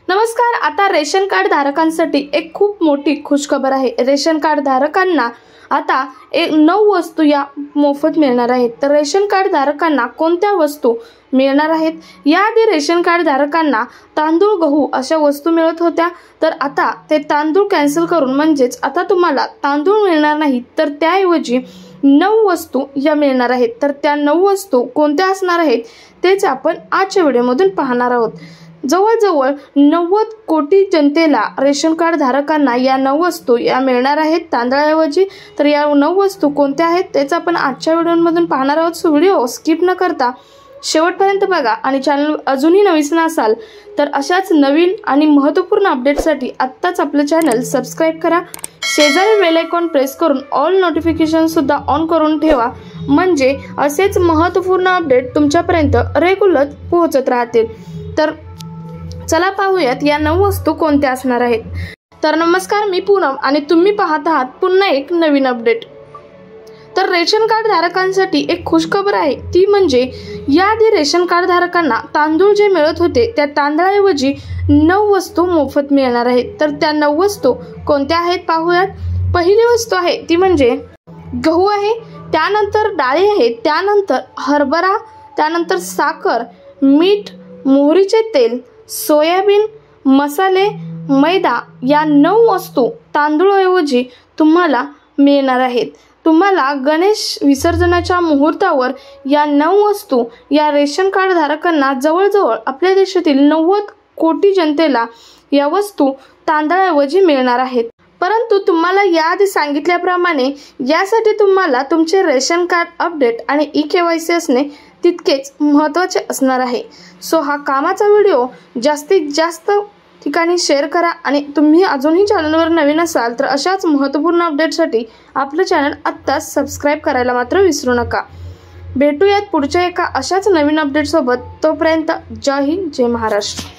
नमस्कार। आता ration card धारकांसाठी एक खूप मोठी खुशखबर आहे। रेशन कार्ड धारकांना आता 9 वस्तू या मोफत मिळणार आहेत। तर रेशन कार्ड धारकांना कोणत्या वस्तू मिळणार आहेत? याआधी रेशन कार्ड धारकांना तांदूळ, गहू अशा वस्तू मिळत होत्या। तर आता ते तांदूळ कॅन्सल करून म्हणजेच आता तुम्हाला तांदूळ मिळणार नाही, तर त्याऐवजी 9 वस्तू या मिळणार आहेत। तर त्या 9 वस्तू कोणत्या असणार आहेत तेच आपण आजच्या व्हिडिओमधून पाहणार आहोत। जवळजवळ 90 कोटी जनतेला रेशन कार्ड धारकांना या 9 वस्तू या मिळणार आहेत तांदळाऐवजी। तर या 9 वस्तू कोणत्या आहेत तेच आपण आजच्या व्हिडिओमधून पाहणार आहोत। सो व्हिडिओ स्किप न करता शेवटपर्यंत बघा आणि चॅनल अजूनही नवीन असाल तर अशाच नवीन आणि महत्त्वपूर्ण अपडेटसाठी आत्ताच आपलं चॅनल सबस्क्राइब करा। शेजारी बेल आयकॉन प्रेस करून ऑल नोटिफिकेशन सुद्धा ऑन करून ठेवा, म्हणजे असेच महत्त्वपूर्ण अपडेट तुमच्यापर्यंत रेग्युलर पोहोचत राहतील। तर चला पाहूयात या 9 वस्तू कोणत्या असणार आहेत। तर नमस्कार, मी पूनम आणि तुम्ही पाहत आहात पुन्हा एक नवीन अपडेट। तर रेशन कार्ड धारकांसाठी एक खुशखबर आहे, ती म्हणजे याआधी रेशन कार्ड धारकांना तांदूळ जे मिळत होते त्या तांदळाऐवजी 9 वस्तू मोफत मिळणार आहेत। तर त्या 9 वस्तू कोणत्या आहेत पाहूयात। पहिली वस्तू आहे ती म्हणजे गहू आहे, त्यानंतर डाळी आहे, त्यानंतर हरभरा, त्यानंतर साखर, मीठ, मोहरीचे तेल, सोयाबीन, मसाले, मैदा या 9 वस्तू तांदूळऐवजी तुम्हाला मिळणार आहेत। तुम्हाला गणेश विसर्जनाच्या मुहूर्तावर या 9 वस्तू या रेशन कार्ड धारकांना जवळजवळ आपल्या देशातील 90 कोटी जनतेला या वस्तू तांदळाऐवजी मिळणार आहेत। परंतु तुम्हाला याआधी सांगितल्याप्रमाणे यासाठी तुम्हाला तुमचे रेशन कार्ड अपडेट आणि ई-KYC असणे तितकेच महत्त्वाचे असणार आहे। सो हा कामाचा व्हिडिओ जास्तीत जास्त ठिकाणी शेअर करा आणि तुम्ही अजूनही चॅनलवर नवीन असाल तर अशाच महत्त्वपूर्ण अपडेटसाठी आपलं चॅनल आत्ताच सबस्क्राइब करायला मात्र विसरू नका। भेटूयात पुढच्या एका अशाच नवीन अपडेटसोबत। तोपर्यंत जय हिंद, जय महाराष्ट्र।